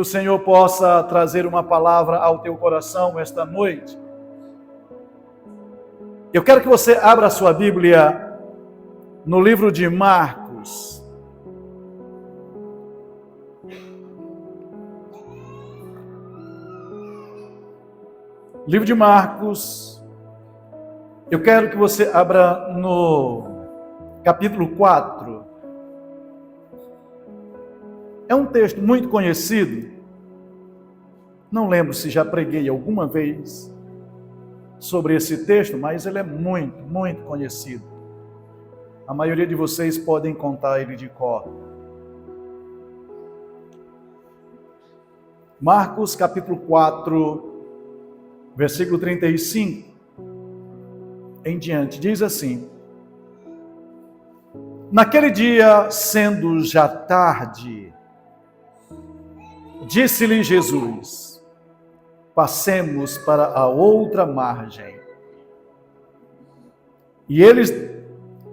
Que o Senhor possa trazer uma palavra ao teu coração esta noite. Eu quero que você abra a sua Bíblia no livro de Marcos. Livro de Marcos. Eu quero que você abra no capítulo 4. É um texto muito conhecido. Não lembro se já preguei alguma vez sobre esse texto, mas ele é muito conhecido. A maioria de vocês podem contar ele de cor. Marcos capítulo 4, versículo 35 em diante, diz assim: Naquele dia, sendo já tarde, disse-lhe Jesus: passemos para a outra margem. E eles,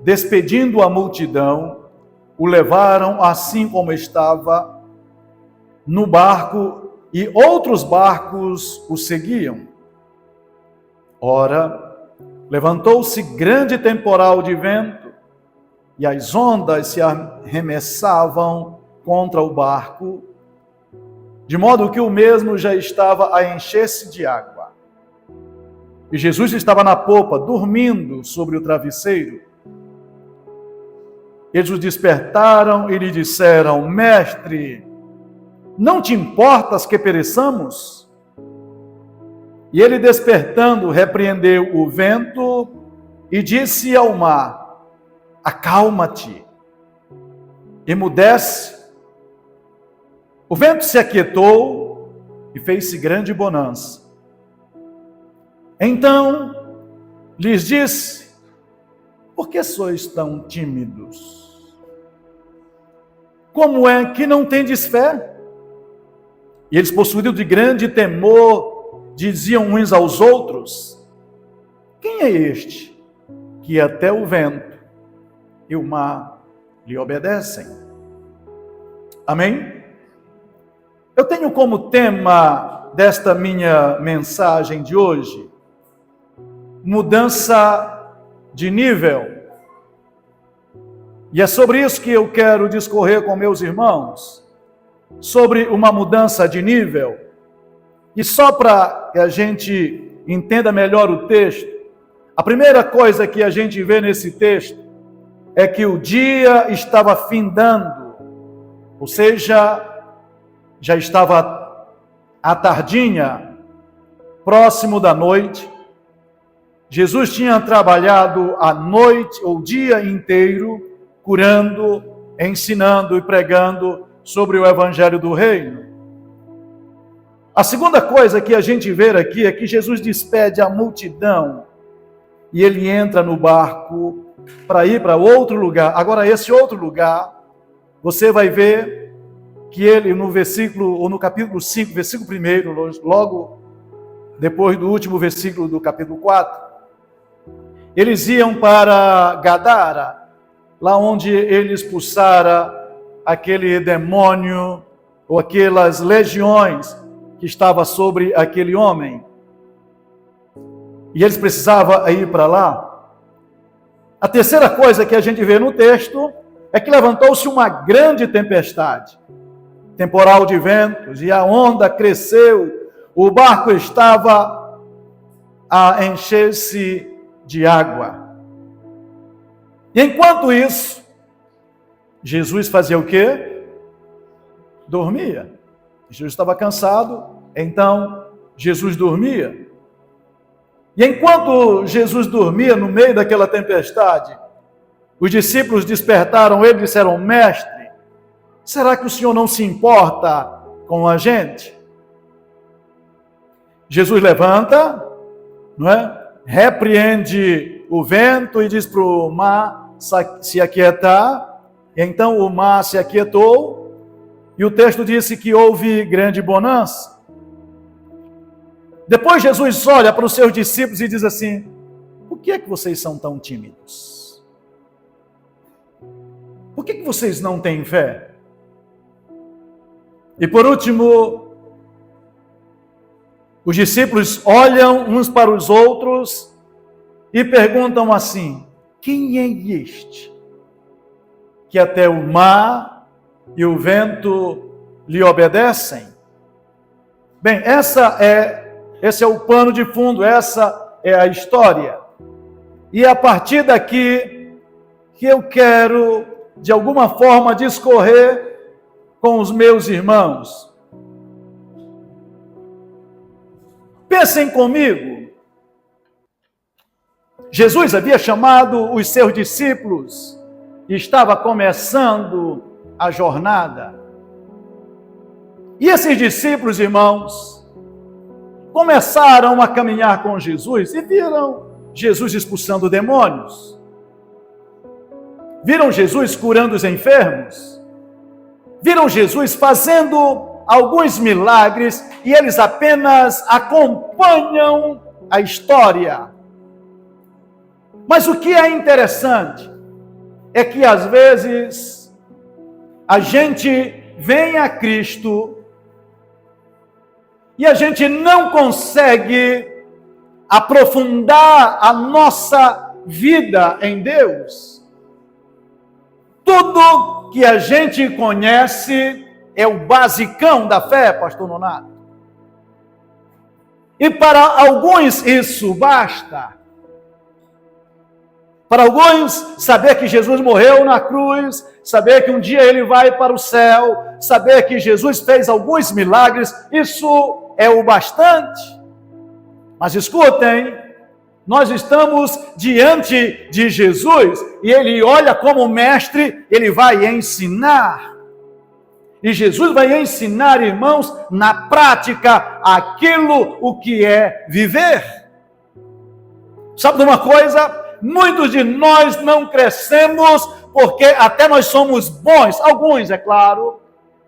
despedindo a multidão, o levaram assim como estava no barco, e outros barcos o seguiam. Ora, levantou-se grande temporal de vento, e as ondas se arremessavam contra o barco, de modo que o mesmo já estava a encher-se de água. E Jesus estava na popa, dormindo sobre o travesseiro. Eles o despertaram e lhe disseram: Mestre, não te importas que pereçamos? E ele, despertando, repreendeu o vento e disse ao mar: Acalma-te, emudece. O vento se aquietou e fez-se grande bonança. Então lhes disse: Por que sois tão tímidos? Como é que não tendes fé? E eles, possuídos de grande temor, diziam uns aos outros: Quem é este que até o vento e o mar lhe obedecem? Amém? Eu tenho como tema desta minha mensagem de hoje, mudança de nível. E é sobre isso que eu quero discorrer com meus irmãos, sobre uma mudança de nível. E só para que a gente entenda melhor o texto, a primeira coisa que a gente vê nesse texto é que o dia estava findando, ou seja, já estava à tardinha, próximo da noite. Jesus tinha trabalhado a noite ou o dia inteiro, curando, ensinando e pregando sobre o Evangelho do Reino. A segunda coisa que a gente vê aqui é que Jesus despede a multidão e ele entra no barco para ir para outro lugar. Agora, esse outro lugar, você vai ver que ele, no versículo, ou no capítulo 5, versículo 1, logo depois do último versículo do capítulo 4, eles iam para Gadara, lá onde ele expulsara aquele demônio, ou aquelas legiões que estava sobre aquele homem. E eles precisavam ir para lá. A terceira coisa que a gente vê no texto é que levantou-se uma grande tempestade, temporal de ventos, e a onda cresceu, o barco estava a encher-se de água. E enquanto isso, Jesus fazia o quê? Dormia. Jesus estava cansado, então Jesus dormia. E enquanto Jesus dormia no meio daquela tempestade, os discípulos despertaram ele e disseram: Mestre, será que o Senhor não se importa com a gente? Jesus levanta, não é? Repreende o vento e diz para o mar se aquietar. E então o mar se aquietou, e o texto disse que houve grande bonança. Depois Jesus olha para os seus discípulos e diz assim: Por que é que vocês são tão tímidos? Por que é que vocês não têm fé? E por último, os discípulos olham uns para os outros e perguntam assim: quem é este que até o mar e o vento lhe obedecem? Bem, esse é o pano de fundo, essa é a história. E é a partir daqui que eu quero, de alguma forma, discorrer com os meus irmãos. Pensem comigo. Jesus havia chamado os seus discípulos e estava começando a jornada. E esses discípulos, irmãos, começaram a caminhar com Jesus e viram Jesus expulsando demônios. Viram Jesus curando os enfermos. Viram Jesus fazendo alguns milagres e eles apenas acompanham a história. Mas o que é interessante é que às vezes a gente vem a Cristo e a gente não consegue aprofundar a nossa vida em Deus. Tudo que a gente conhece é o basicão da fé, pastor Nonato. E para alguns isso basta. Para alguns, saber que Jesus morreu na cruz, saber que um dia ele vai para o céu, saber que Jesus fez alguns milagres, isso é o bastante. Mas escutem, nós estamos diante de Jesus e ele olha como mestre, ele vai ensinar. E Jesus vai ensinar, irmãos, na prática, aquilo o que é viver. Sabe de uma coisa? Muitos de nós não crescemos porque até nós somos bons, alguns, é claro,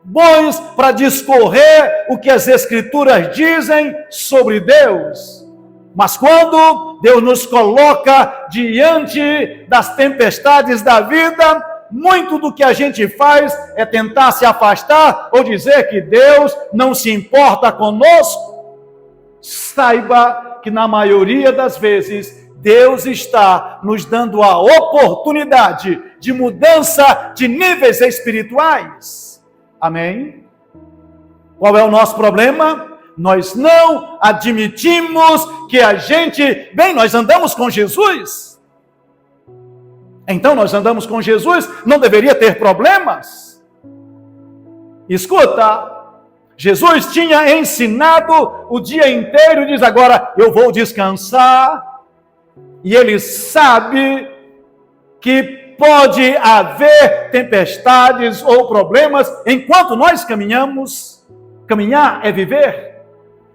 bons para discorrer o que as Escrituras dizem sobre Deus. Mas quando Deus nos coloca diante das tempestades da vida, muito do que a gente faz é tentar se afastar ou dizer que Deus não se importa conosco. Saiba que na maioria das vezes Deus está nos dando a oportunidade de mudança de níveis espirituais. Amém? Qual é o nosso problema? Nós não admitimos que nós andamos com Jesus. Então nós andamos com Jesus, não deveria ter problemas. Escuta, Jesus tinha ensinado o dia inteiro e diz agora, eu vou descansar. E ele sabe que pode haver tempestades ou problemas enquanto nós caminhamos. Caminhar é viver.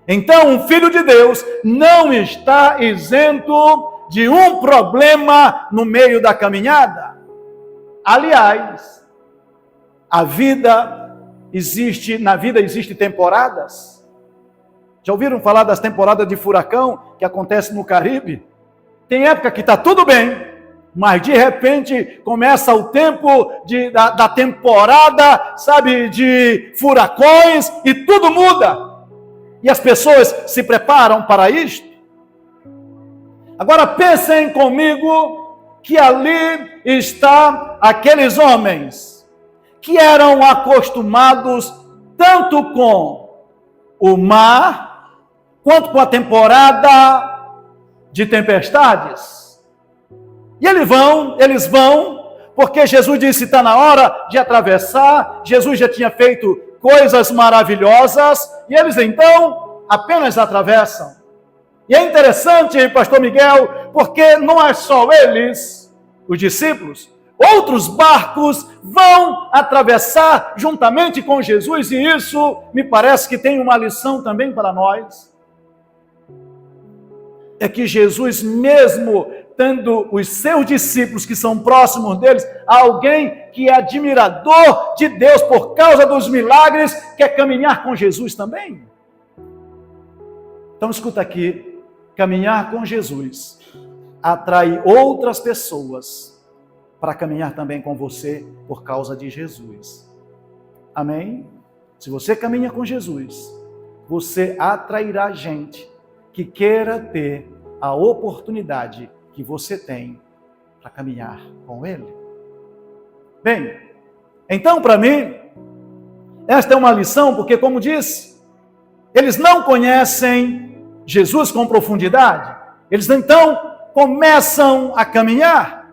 Então, um filho de Deus não está isento de um problema no meio da caminhada. Aliás, na vida existem temporadas. Já ouviram falar das temporadas de furacão que acontece no Caribe? Tem época que está tudo bem, mas de repente começa o tempo da temporada, de furacões e tudo muda. E as pessoas se preparam para isto. Agora pensem comigo que ali está aqueles homens que eram acostumados tanto com o mar quanto com a temporada de tempestades. E eles vão, porque Jesus disse, está na hora de atravessar, Jesus já tinha feito coisas maravilhosas, e eles então apenas atravessam. E é interessante, pastor Miguel, porque não é só eles, os discípulos, outros barcos vão atravessar juntamente com Jesus, e isso me parece que tem uma lição também para nós. É que Jesus, mesmo tendo os seus discípulos que são próximos deles, alguém que é admirador de Deus por causa dos milagres, quer caminhar com Jesus também. Então escuta aqui, caminhar com Jesus atrai outras pessoas para caminhar também com você por causa de Jesus. Amém? Se você caminha com Jesus, você atrairá gente que queira ter a oportunidade que você tem para caminhar com Ele. Bem, então para mim, esta é uma lição, porque como disse, eles não conhecem Jesus com profundidade. Eles então começam a caminhar.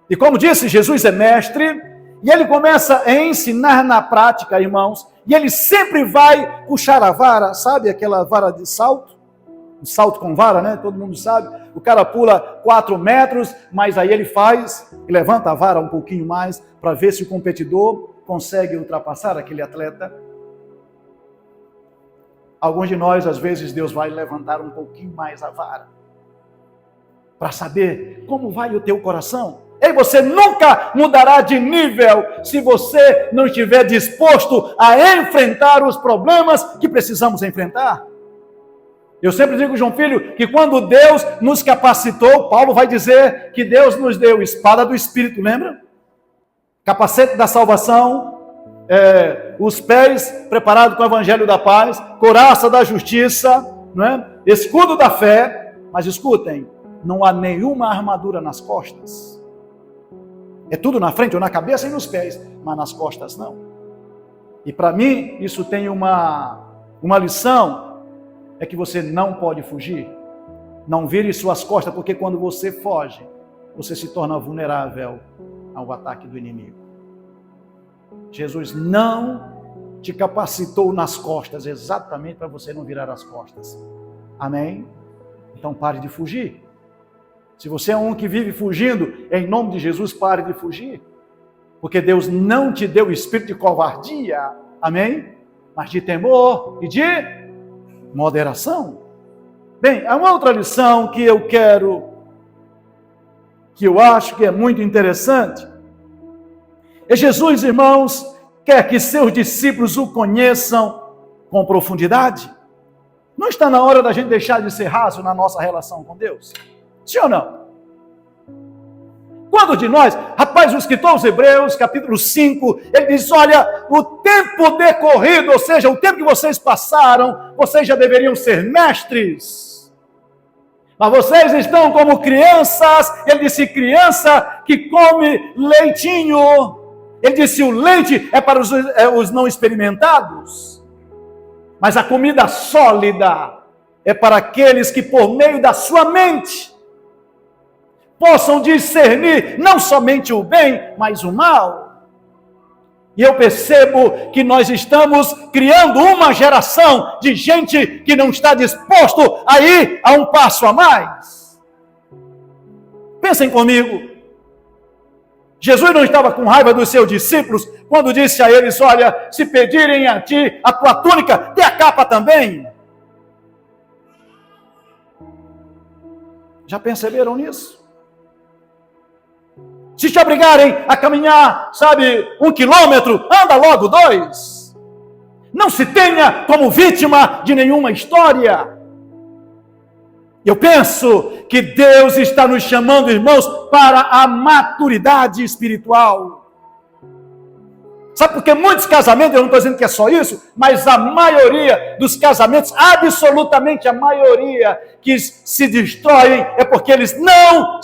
E como disse, Jesus é mestre, e ele começa a ensinar na prática, irmãos, e ele sempre vai puxar a vara, sabe aquela vara de salto? O salto com vara, né? Todo mundo sabe. O cara pula 4 metros, mas aí ele faz e levanta a vara um pouquinho mais para ver se o competidor consegue ultrapassar aquele atleta. Alguns de nós, às vezes, Deus vai levantar um pouquinho mais a vara para saber como vai o teu coração. E você nunca mudará de nível se você não estiver disposto a enfrentar os problemas que precisamos enfrentar. Eu sempre digo, João Filho, que quando Deus nos capacitou, Paulo vai dizer que Deus nos deu espada do Espírito, lembra? Capacete da salvação, os pés preparados com o evangelho da paz, couraça da justiça, não é? Escudo da fé, mas escutem, não há nenhuma armadura nas costas. É tudo na frente, ou na cabeça e nos pés, mas nas costas não. E para mim, isso tem uma lição, é que você não pode fugir. Não vire suas costas, porque quando você foge, você se torna vulnerável ao ataque do inimigo. Jesus não te capacitou nas costas, exatamente para você não virar as costas. Amém? Então pare de fugir. Se você é um que vive fugindo, em nome de Jesus, pare de fugir. Porque Deus não te deu espírito de covardia, amém? Mas de temor e de moderação. Bem, há uma outra lição que eu acho que é muito interessante. E Jesus, irmãos, quer que seus discípulos o conheçam com profundidade. Não está na hora da gente deixar de ser raso na nossa relação com Deus? Sim ou não? Quando de nós, rapaz, o escritor aos Hebreus, capítulo 5, ele diz, olha, o tempo decorrido, ou seja, o tempo que vocês passaram, vocês já deveriam ser mestres. Mas vocês estão como crianças. Ele disse, criança que come leitinho. Ele disse, o leite é para os não experimentados. Mas a comida sólida é para aqueles que por meio da sua mente possam discernir não somente o bem, mas o mal. E eu percebo que nós estamos criando uma geração de gente que não está disposto a ir a um passo a mais. Pensem comigo. Jesus não estava com raiva dos seus discípulos quando disse a eles, olha, se pedirem a ti a tua túnica, dê a capa também. Já perceberam nisso? Se te obrigarem a caminhar, 1 quilômetro, anda logo 2. Não se tenha como vítima de nenhuma história. Eu penso que Deus está nos chamando, irmãos, para a maturidade espiritual. Sabe por que muitos casamentos, eu não estou dizendo que é só isso, mas a maioria dos casamentos, absolutamente a maioria que se destroem, é porque eles não,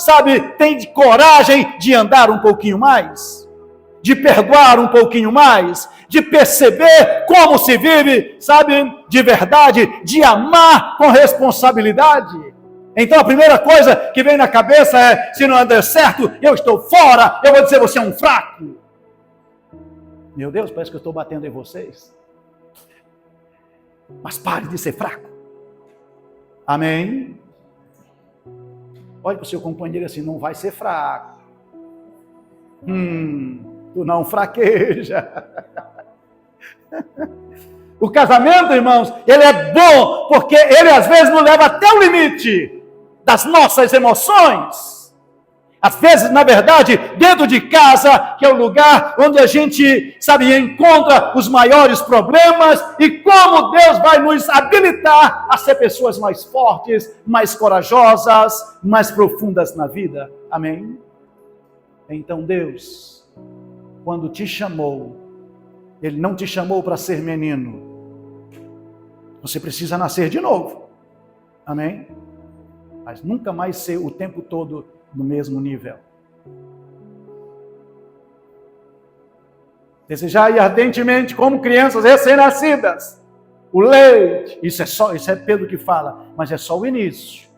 têm coragem de andar um pouquinho mais, de perdoar um pouquinho mais, de perceber como se vive, de verdade, de amar com responsabilidade. Então a primeira coisa que vem na cabeça é, se não der certo, eu estou fora, eu vou dizer, você é um fraco. Meu Deus, parece que eu estou batendo em vocês. Mas pare de ser fraco. Amém? Olhe para o seu companheiro assim, não vai ser fraco. Tu não fraqueja. O casamento, irmãos, ele é bom, porque ele às vezes nos leva até o limite das nossas emoções. Às vezes, na verdade, dentro de casa, que é o lugar onde a gente, encontra os maiores problemas, e como Deus vai nos habilitar a ser pessoas mais fortes, mais corajosas, mais profundas na vida. Amém? Então Deus, quando te chamou, Ele não te chamou para ser menino. Você precisa nascer de novo. Amém? Mas nunca mais ser o tempo todo no mesmo nível. Desejai ardentemente, como crianças recém-nascidas, o leite. Isso é Pedro que fala, mas é só o início.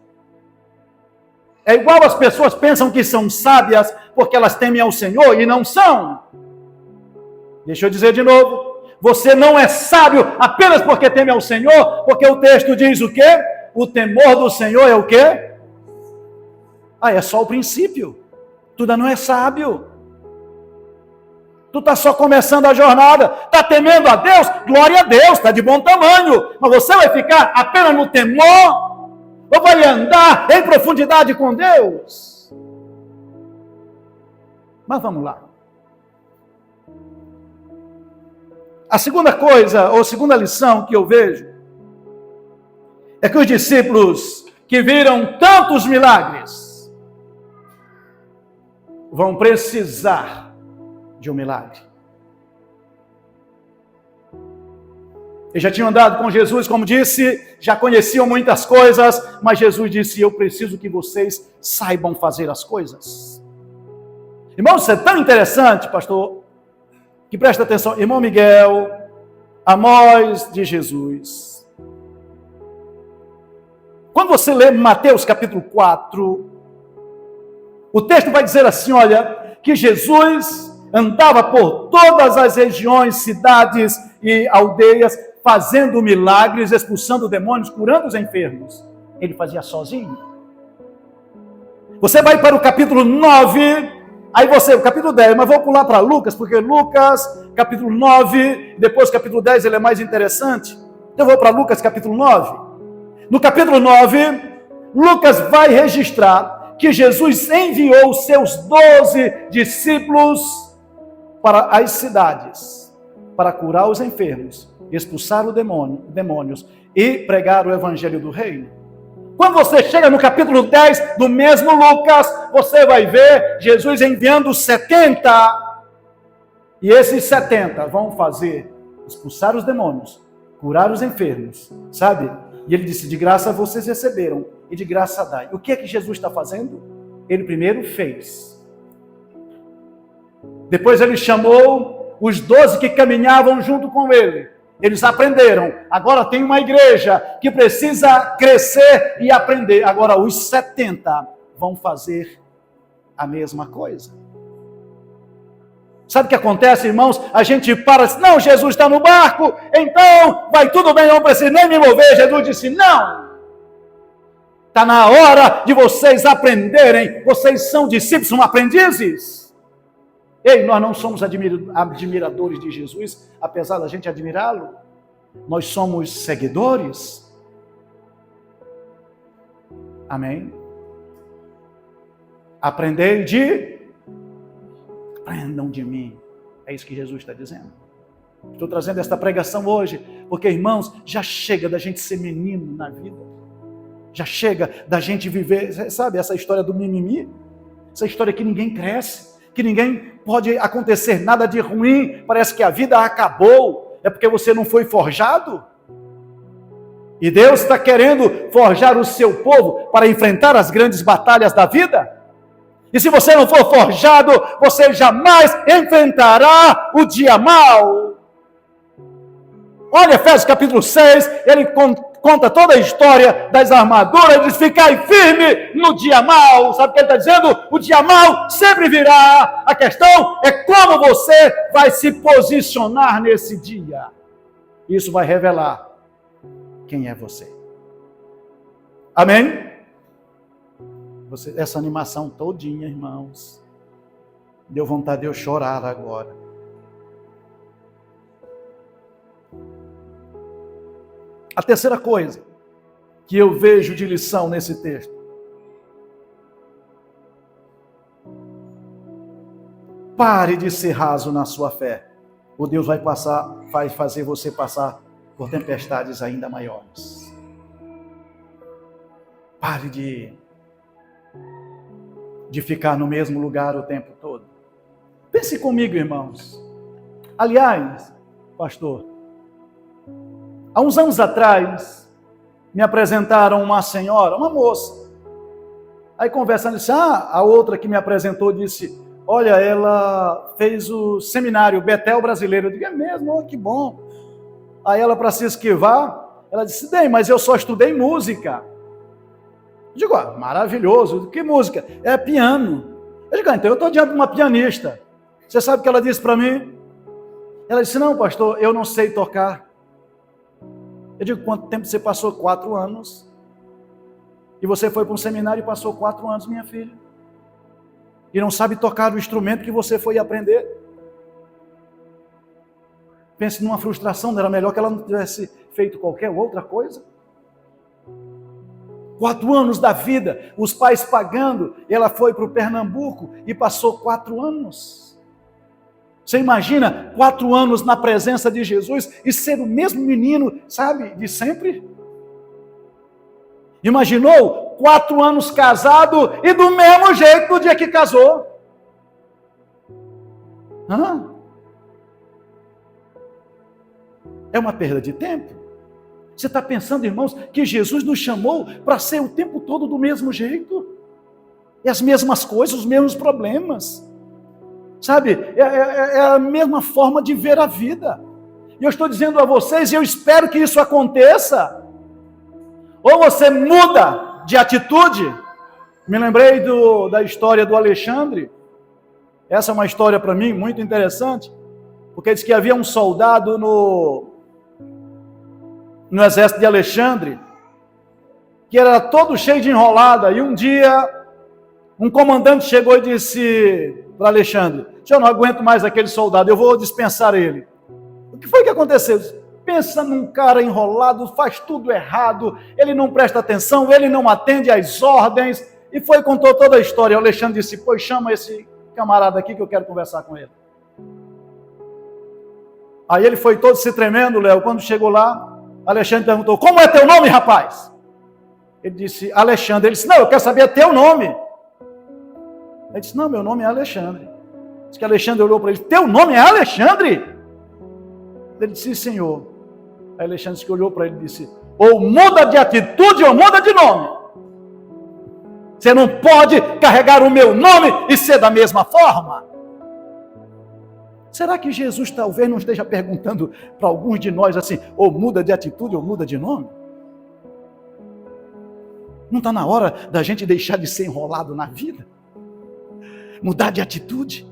É igual as pessoas pensam que são sábias porque elas temem ao Senhor e não são. Deixa eu dizer de novo. Você não é sábio apenas porque teme ao Senhor, porque o texto diz o quê? O temor do Senhor é o quê? É só o princípio. Tu ainda não é sábio. Tu está só começando a jornada. Está temendo a Deus? Glória a Deus, está de bom tamanho. Mas você vai ficar apenas no temor? Ou vai andar em profundidade com Deus? Mas vamos lá. A segunda coisa, ou segunda lição que eu vejo, é que os discípulos que viram tantos milagres vão precisar de um milagre. Eles já tinham andado com Jesus, como disse, já conheciam muitas coisas, mas Jesus disse, eu preciso que vocês saibam fazer as coisas. Irmãos, isso é tão interessante, pastor, que presta atenção. Irmão Miguel, Amós de Jesus. Quando você lê Mateus capítulo 4, o texto vai dizer assim, olha, que Jesus andava por todas as regiões, cidades e aldeias, fazendo milagres, expulsando demônios, curando os enfermos. Ele fazia sozinho. Você vai para o capítulo 9, o capítulo 10, mas vou pular para Lucas, porque Lucas, capítulo 9, depois capítulo 10, ele é mais interessante. Eu vou para Lucas, capítulo 9. No capítulo 9, Lucas vai registrar que Jesus enviou os seus 12 discípulos para as cidades, para curar os enfermos, expulsar os demônios e pregar o evangelho do reino. Quando você chega no capítulo 10 do mesmo Lucas, você vai ver Jesus enviando 70. E esses 70 vão fazer expulsar os demônios, curar os enfermos, sabe? E ele disse, de graça vocês receberam, e de graça dai. O que é que Jesus está fazendo? Ele primeiro fez. Depois ele chamou os 12 que caminhavam junto com ele. Eles aprenderam. Agora tem uma igreja que precisa crescer e aprender. Agora os 70 vão fazer a mesma coisa. Sabe o que acontece, irmãos? A gente para assim, não, Jesus está no barco, então vai tudo bem, não preciso nem me mover. Jesus disse, não. Está na hora de vocês aprenderem. Vocês são discípulos, são aprendizes. Ei, nós não somos admiradores de Jesus, apesar da gente admirá-lo. Nós somos seguidores. Amém? Aprendam de mim. É isso que Jesus está dizendo. Estou trazendo esta pregação hoje, porque, irmãos, já chega da gente ser menino na vida. Já chega da gente viver, sabe, essa história do mimimi? Essa história que ninguém cresce, que ninguém pode acontecer nada de ruim, parece que a vida acabou, é porque você não foi forjado? E Deus está querendo forjar o seu povo para enfrentar as grandes batalhas da vida? E se você não for forjado, você jamais enfrentará o dia mau. Olha Efésios capítulo 6, ele conta toda a história das armaduras, ele diz, ficai firme no dia mau. Sabe o que ele está dizendo? O dia mau sempre virá. A questão é como você vai se posicionar nesse dia. Isso vai revelar quem é você. Amém? Essa animação todinha, irmãos, deu vontade de eu chorar agora. A terceira coisa que eu vejo de lição nesse texto. Pare de ser raso na sua fé. O Deus vai fazer você passar por tempestades ainda maiores. Pare de ficar no mesmo lugar o tempo todo. Pense comigo, irmãos. Aliás, pastor, há uns anos atrás, me apresentaram uma senhora, uma moça. Aí conversando, disse, a outra que me apresentou disse, olha, ela fez o seminário Betel brasileiro. Eu digo, é mesmo? Oh, que bom. Aí ela, para se esquivar, ela disse, bem, mas eu só estudei música. Eu digo, maravilhoso, que música? É piano. Eu digo, então eu estou diante de uma pianista. Você sabe o que ela disse para mim? Ela disse, não, pastor, eu não sei tocar. Eu digo, quanto tempo você passou? 4 anos. E você foi para um seminário e passou 4 anos, minha filha. E não sabe tocar o instrumento que você foi aprender. Pense numa frustração, não era melhor que ela não tivesse feito qualquer outra coisa? 4 anos da vida, os pais pagando, ela foi para o Pernambuco e passou 4 anos. Você imagina 4 anos na presença de Jesus e ser o mesmo menino, sabe, de sempre? Imaginou 4 anos casado e do mesmo jeito no dia que casou? É uma perda de tempo. Você está pensando, irmãos, que Jesus nos chamou para ser o tempo todo do mesmo jeito? E as mesmas coisas, os mesmos problemas. Sabe, é a mesma forma de ver a vida. E eu estou dizendo a vocês, e eu espero que isso aconteça. Ou você muda de atitude. Me lembrei da história do Alexandre. Essa é uma história para mim muito interessante. Porque diz que havia um soldado no exército de Alexandre, que era todo cheio de enrolada. E um dia, um comandante chegou e disse para Alexandre, eu não aguento mais aquele soldado, eu vou dispensar ele. O que foi que aconteceu? Pensa num cara enrolado, faz tudo errado, ele não presta atenção, ele não atende às ordens, e foi contou toda a história. O Alexandre disse, pois chama esse camarada aqui que eu quero conversar com ele. Aí ele foi todo se tremendo, Léo, quando chegou lá, Alexandre perguntou, como é teu nome, rapaz? Ele disse, Alexandre. Ele disse, não, eu quero saber teu nome. Ele disse, não, meu nome é Alexandre. Diz que Alexandre olhou para ele, teu nome é Alexandre? Ele disse, sim, senhor. Aí Alexandre olhou para ele e disse, ou muda de atitude ou muda de nome. Você não pode carregar o meu nome e ser da mesma forma. Será que Jesus talvez não esteja perguntando para alguns de nós assim, ou muda de atitude ou muda de nome? Não está na hora da gente deixar de ser enrolado na vida? Mudar de atitude?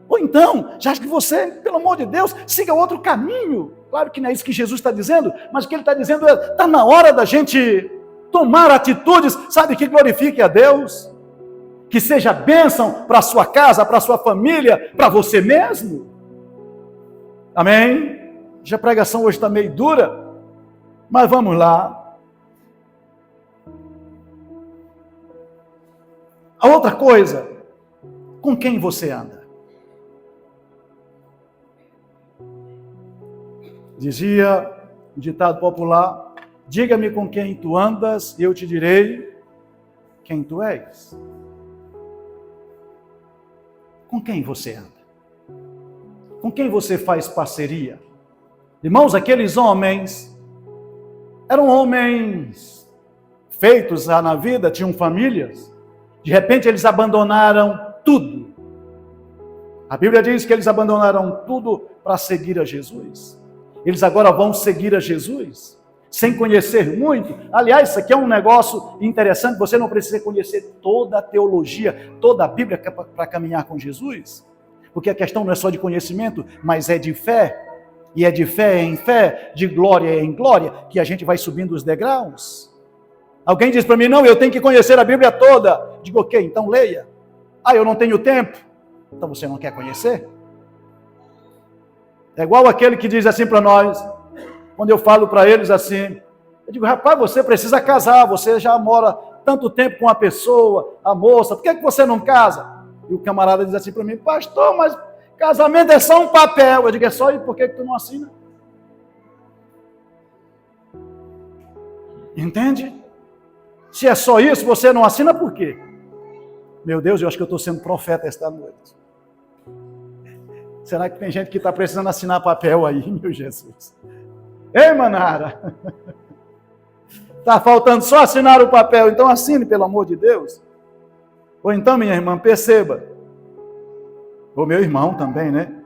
Ou então, já que você, pelo amor de Deus, siga outro caminho. Claro que não é isso que Jesus está dizendo, mas o que ele está dizendo é, está na hora da gente tomar atitudes, sabe, que glorifique a Deus, que seja bênção para a sua casa, para a sua família, para você mesmo. Amém? Já a pregação hoje está meio dura, mas vamos lá. A outra coisa, com quem você anda? Dizia o ditado popular, diga-me com quem tu andas e eu te direi quem tu és. Com quem você anda? Com quem você faz parceria? Irmãos, aqueles homens eram homens feitos na vida, tinham famílias. De repente eles abandonaram tudo. A Bíblia diz que eles abandonaram tudo para seguir a Jesus. Eles agora vão seguir a Jesus, sem conhecer muito. Aliás, isso aqui é um negócio interessante, você não precisa conhecer toda a teologia, toda a Bíblia para caminhar com Jesus. Porque a questão não é só de conhecimento, mas é de fé. E é de fé em fé, de glória em glória, que a gente vai subindo os degraus. Alguém diz para mim, não, eu tenho que conhecer a Bíblia toda. Digo, ok, então leia. Eu não tenho tempo. Então você não quer conhecer? É igual aquele que diz assim para nós, quando eu falo para eles assim, eu digo, rapaz, você precisa casar, você já mora tanto tempo com a pessoa, a moça, por que você não casa? E o camarada diz assim para mim, pastor, mas casamento é só um papel. Eu digo, é só, e por que tu não assina? Entende? Se é só isso, você não assina por quê? Meu Deus, eu acho que eu estou sendo profeta esta noite. Será que tem gente que está precisando assinar papel aí, meu Jesus? Ei, Manara! Está faltando só assinar o papel, então assine, pelo amor de Deus. Ou então, minha irmã, perceba. Ou meu irmão também, né?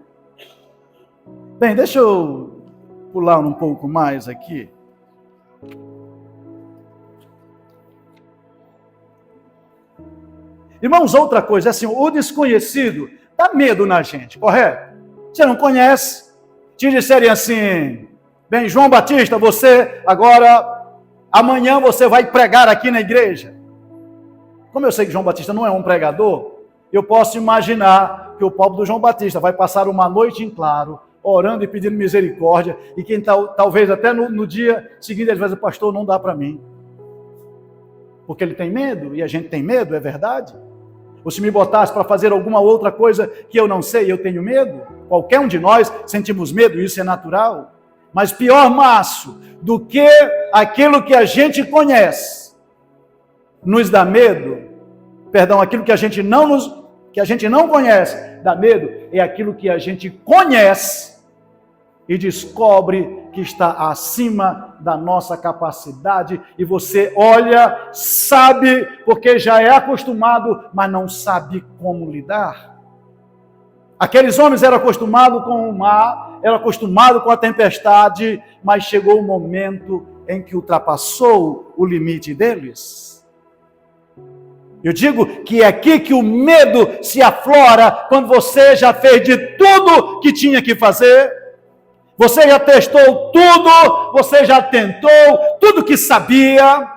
Bem, deixa eu pular um pouco mais aqui. Irmãos, outra coisa, assim, o desconhecido dá medo na gente, correto? Você não conhece, te disserem assim, bem, João Batista, você agora, amanhã você vai pregar aqui na igreja. Como eu sei que João Batista não é um pregador, eu posso imaginar que o pobre do João Batista vai passar uma noite em claro, orando e pedindo misericórdia, e quem talvez até no dia seguinte ele vai dizer, pastor, não dá para mim. Porque ele tem medo, e a gente tem medo, é verdade? Ou se me botasse para fazer alguma outra coisa que eu não sei, eu tenho medo? Qualquer um de nós sentimos medo, isso é natural. Mas pior, maço, do que aquilo que a gente conhece, nos dá medo, perdão, aquilo que a gente não conhece, dá medo, é aquilo que a gente conhece e descobre que está acima da nossa capacidade, e você olha, sabe, porque já é acostumado, mas não sabe como lidar. Aqueles homens eram acostumados com o mar, eram acostumados com a tempestade, mas chegou o momento em que ultrapassou o limite deles. Eu digo que é aqui que o medo se aflora, quando você já fez de tudo que tinha que fazer, você já testou tudo, você já tentou tudo que sabia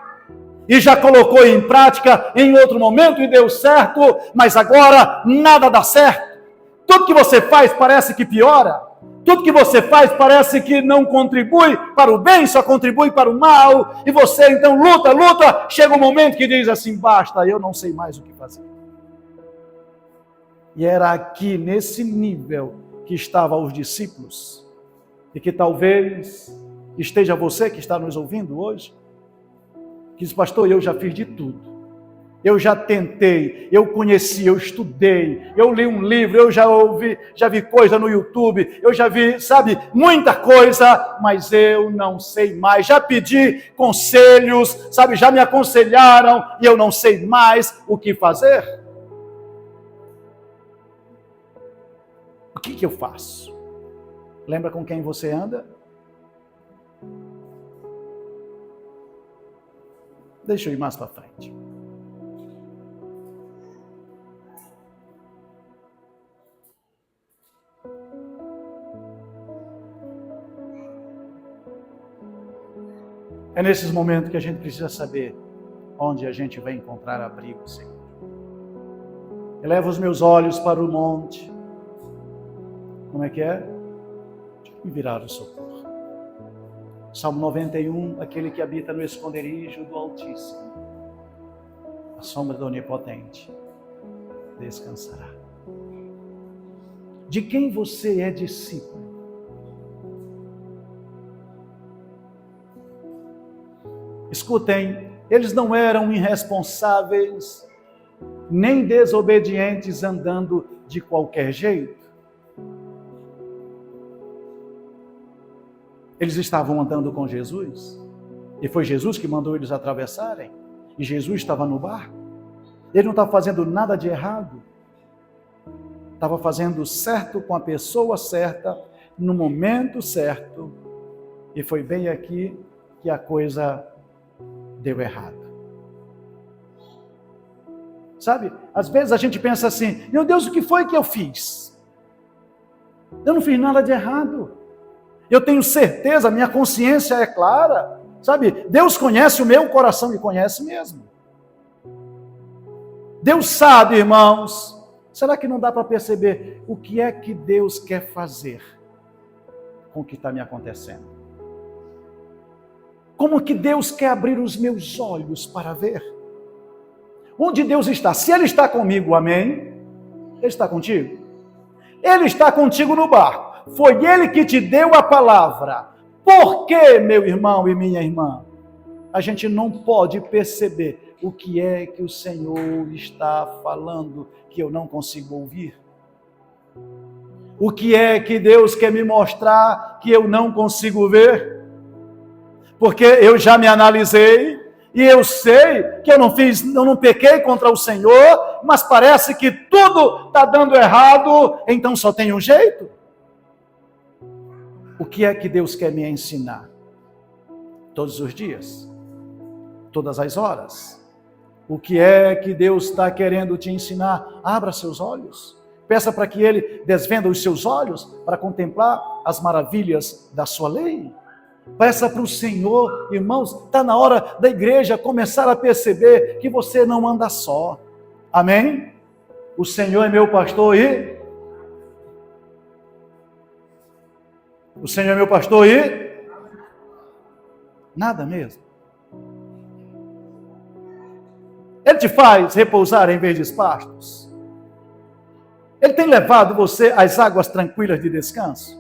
e já colocou em prática em outro momento e deu certo, mas agora nada dá certo. Tudo que você faz parece que piora. Tudo que você faz parece que não contribui para o bem, só contribui para o mal. E você então luta, chega um momento que diz assim, basta, eu não sei mais o que fazer. E era aqui, nesse nível, que estavam os discípulos. E que talvez esteja você que está nos ouvindo hoje, que diz, pastor, eu já fiz de tudo. Eu já tentei, eu conheci, eu estudei, eu li um livro, eu já vi coisa no YouTube, eu já vi, sabe, muita coisa, mas eu não sei mais. Já pedi conselhos, sabe, já me aconselharam e eu não sei mais o que fazer. O que eu faço? Lembra com quem você anda? Deixa eu ir mais para frente. É nesses momentos que a gente precisa saber onde a gente vai encontrar abrigo, Senhor. Eleva os meus olhos para o monte. Como é que é? E virar o socorro. Salmo 91, aquele que habita no esconderijo do Altíssimo, a sombra do Onipotente, descansará. De quem você é discípulo? Escutem, eles não eram irresponsáveis, nem desobedientes andando de qualquer jeito. Eles estavam andando com Jesus, e foi Jesus que mandou eles atravessarem, e Jesus estava no barco. Ele não estava fazendo nada de errado, estava fazendo certo com a pessoa certa, no momento certo, e foi bem aqui que a coisa deu errado. Sabe, às vezes a gente pensa assim, meu Deus, o que foi que eu fiz? Eu não fiz nada de errado. Eu tenho certeza, minha consciência é clara. Sabe, Deus conhece o meu coração e conhece mesmo. Deus sabe, irmãos. Será que não dá para perceber o que é que Deus quer fazer com o que está me acontecendo? Como que Deus quer abrir os meus olhos para ver? Onde Deus está? Se Ele está comigo, amém? Ele está contigo? Ele está contigo no barco. Foi Ele que te deu a palavra. Por que, meu irmão e minha irmã, a gente não pode perceber o que é que o Senhor está falando que eu não consigo ouvir? O que é que Deus quer me mostrar que eu não consigo ver? Porque eu já me analisei e eu sei que eu não pequei contra o Senhor, mas parece que tudo está dando errado, então só tem um jeito. O que é que Deus quer me ensinar? Todos os dias, todas as horas. O que é que Deus está querendo te ensinar? Abra seus olhos. Peça para que Ele desvenda os seus olhos para contemplar as maravilhas da sua lei. Peça para o Senhor, irmãos, está na hora da igreja começar a perceber que você não anda só. Amém? O Senhor é meu pastor e... O Senhor é meu pastor e... Nada mesmo. Ele te faz repousar em verdes pastos. Ele tem levado você às águas tranquilas de descanso.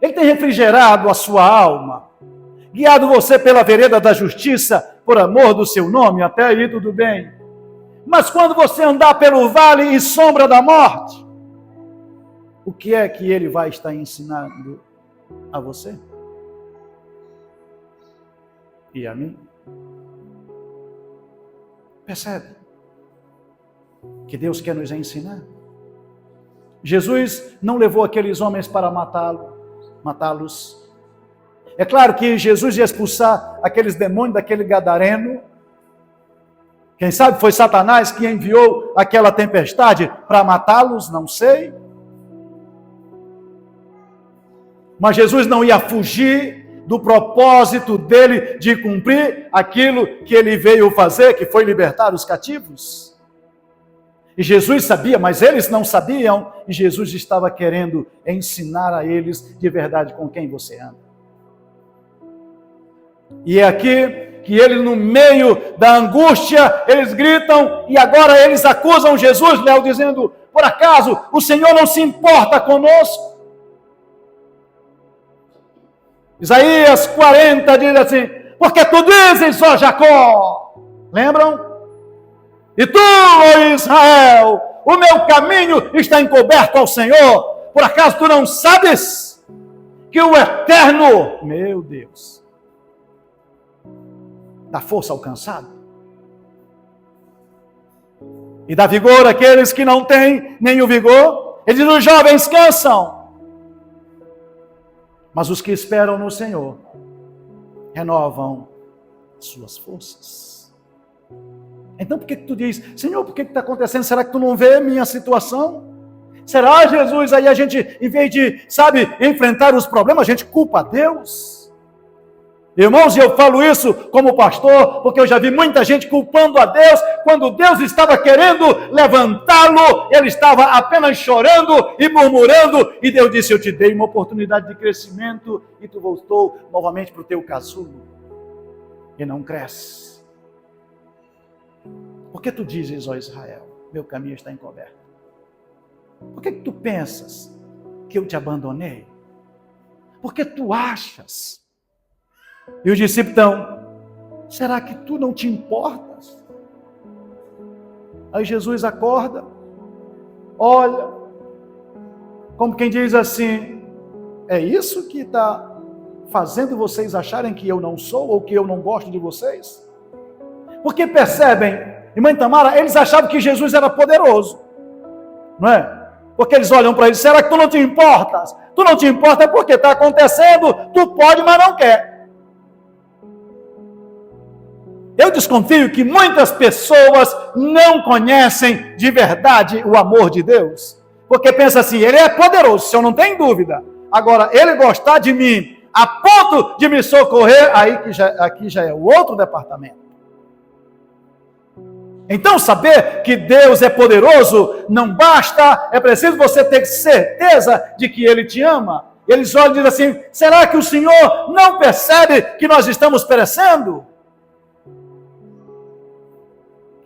Ele tem refrigerado a sua alma, guiado você pela vereda da justiça, por amor do seu nome, até aí tudo bem. Mas quando você andar pelo vale e sombra da morte, o que é que ele vai estar ensinando a você? E a mim? Percebe? Que Deus quer nos ensinar. Jesus não levou aqueles homens para matá-los. É claro que Jesus ia expulsar aqueles demônios daquele gadareno. Quem sabe foi Satanás que enviou aquela tempestade para matá-los, não sei. Mas Jesus não ia fugir do propósito dele de cumprir aquilo que ele veio fazer, que foi libertar os cativos. E Jesus sabia, mas eles não sabiam, e Jesus estava querendo ensinar a eles de verdade com quem você anda. E é aqui que ele, no meio da angústia, eles gritam, e agora eles acusam Jesus, Léo, dizendo, por acaso o Senhor não se importa conosco? Isaías 40 diz assim, porque tu dizes, ó Jacó, lembram? E tu, ó Israel, o meu caminho está encoberto ao Senhor. Por acaso tu não sabes que o Eterno, meu Deus, dá força ao cansado e dá vigor àqueles que não têm nem o vigor? Ele diz, os jovens cansam, mas os que esperam no Senhor renovam suas forças. Então por que tu diz, Senhor, por que está acontecendo? Será que tu não vê minha situação? Será, Jesus, aí a gente, em vez de, enfrentar os problemas, a gente culpa a Deus? Irmãos, e eu falo isso como pastor, porque eu já vi muita gente culpando a Deus, quando Deus estava querendo levantá-lo, ele estava apenas chorando e murmurando, e Deus disse, eu te dei uma oportunidade de crescimento, e tu voltou novamente para o teu casulo, e não cresce. Por que tu dizes, ó Israel, meu caminho está encoberto? Por que tu pensas que eu te abandonei? Por que tu achas? E os discípulos estão, será que tu não te importas? Aí Jesus acorda, olha, como quem diz assim, é isso que está fazendo vocês acharem que eu não sou ou que eu não gosto de vocês? Porque percebem, irmã Tamara, eles achavam que Jesus era poderoso, não é? Porque eles olham para ele, será que tu não te importas? Tu não te importa porque está acontecendo, tu pode, mas não quer. Eu desconfio que muitas pessoas não conhecem de verdade o amor de Deus, porque pensa assim, ele é poderoso, se eu não tenho dúvida. Agora, ele gostar de mim, a ponto de me socorrer, aqui já é o outro departamento. Então, saber que Deus é poderoso não basta, é preciso você ter certeza de que Ele te ama. Eles olham e dizem assim, será que o Senhor não percebe que nós estamos perecendo?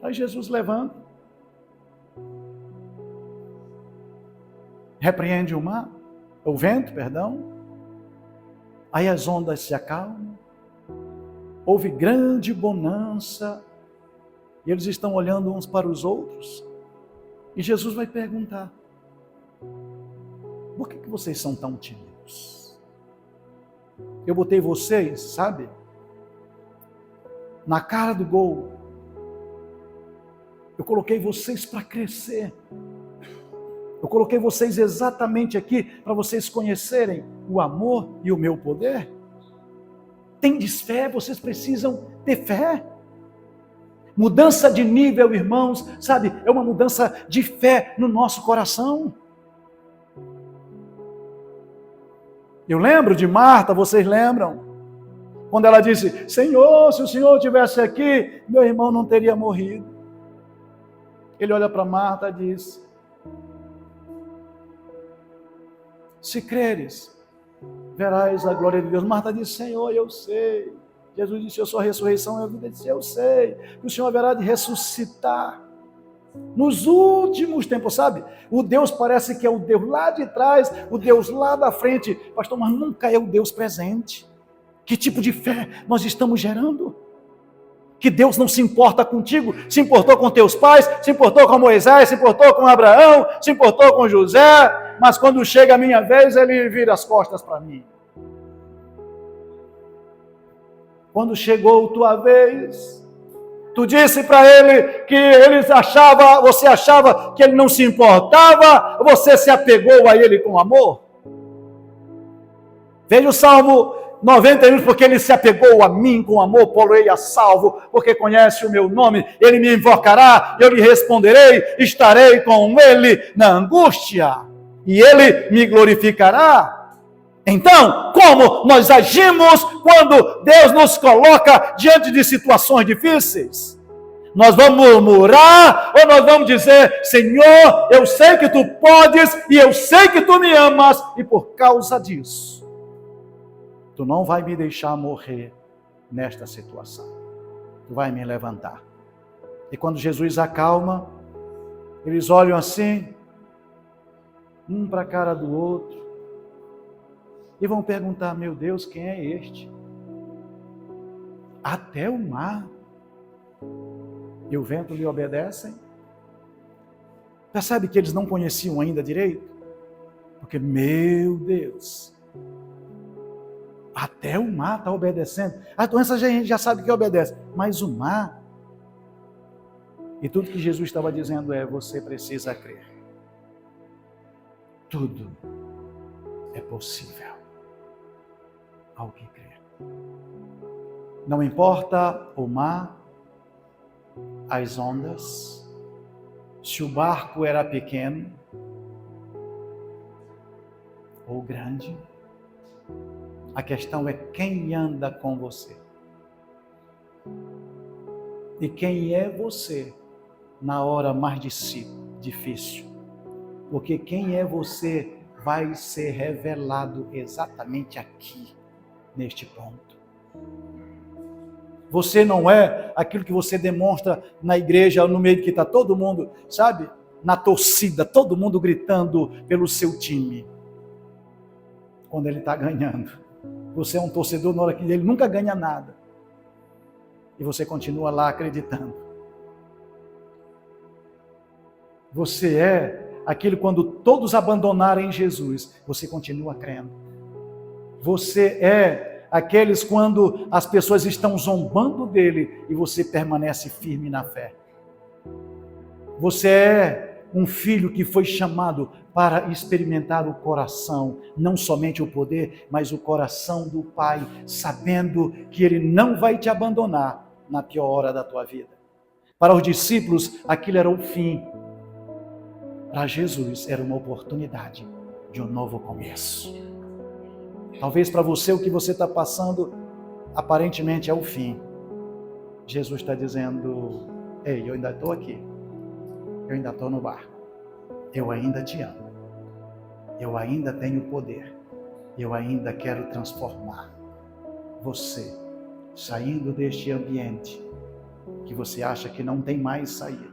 Aí Jesus levanta, repreende o vento, aí as ondas se acalmam, houve grande bonança, e eles estão olhando uns para os outros, e Jesus vai perguntar, por que vocês são tão tímidos? Eu botei vocês, sabe, na cara do gol. Eu coloquei vocês para crescer. Eu coloquei vocês exatamente aqui para vocês conhecerem o amor e o meu poder. Tendes fé, vocês precisam ter fé. Mudança de nível, irmãos, sabe, é uma mudança de fé no nosso coração. Eu lembro de Marta, vocês lembram? Quando ela disse, Senhor, se o Senhor estivesse aqui, meu irmão não teria morrido. Ele olha para Marta e diz, se creres, verás a glória de Deus. Marta disse, Senhor, eu sei. Jesus disse, eu sou a ressurreição e a vida. Ele disse, eu sei que o Senhor haverá de ressuscitar. Nos últimos tempos, sabe? O Deus parece que é o Deus lá de trás, o Deus lá da frente. Pastor, mas nunca é o Deus presente. Que tipo de fé nós estamos gerando? Que Deus não se importa contigo, se importou com teus pais, se importou com Moisés, se importou com Abraão, se importou com José, mas quando chega a minha vez, ele vira as costas para mim. Quando chegou tua vez, tu disse para ele que você achava que ele não se importava, você se apegou a ele com amor. Veja o Salmo 91, porque ele se apegou a mim com amor, pô-lo-ei a salvo, porque conhece o meu nome, ele me invocará, eu lhe responderei, estarei com ele na angústia, e ele me glorificará. Então, como nós agimos quando Deus nos coloca diante de situações difíceis? Nós vamos murmurar ou nós vamos dizer, Senhor, eu sei que tu podes e eu sei que tu me amas, e por causa disso, tu não vai me deixar morrer nesta situação. Tu vai me levantar. E quando Jesus acalma, eles olham assim, um para a cara do outro, e vão perguntar, meu Deus, quem é este? Até o mar e o vento lhe obedecem? Percebe que eles não conheciam ainda direito? Porque, meu Deus, até o mar está obedecendo. A doença a gente já sabe que obedece, mas o mar... E tudo que Jesus estava dizendo é, você precisa crer. Tudo é possível ao que crer. Não importa o mar, as ondas, se o barco era pequeno ou grande, a questão é quem anda com você. E quem é você na hora mais difícil. Porque quem é você vai ser revelado exatamente aqui, neste ponto. Você não é aquilo que você demonstra na igreja, no meio que está todo mundo, sabe? Na torcida, todo mundo gritando pelo seu time. Quando ele está ganhando. Você é um torcedor na hora que ele nunca ganha nada. E você continua lá acreditando. Você é aquele quando todos abandonarem Jesus, você continua crendo. Você é aqueles quando as pessoas estão zombando dele e você permanece firme na fé. Você é um filho que foi chamado para experimentar o coração, não somente o poder, mas o coração do Pai, sabendo que Ele não vai te abandonar na pior hora da tua vida. Para os discípulos, aquilo era o fim. Para Jesus, era uma oportunidade de um novo começo. Talvez para você o que você está passando, aparentemente é o fim. Jesus está dizendo, ei, eu ainda estou aqui. Eu ainda estou no barco. Eu ainda te amo. Eu ainda tenho poder. Eu ainda quero transformar você, saindo deste ambiente que você acha que não tem mais saída,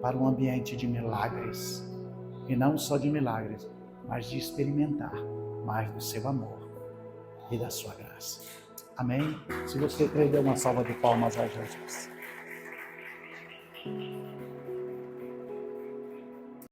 para um ambiente de milagres. E não só de milagres, mas de experimentar mais do seu amor e da sua graça. Amém? Se você crê, dê uma salva de palmas a Jesus.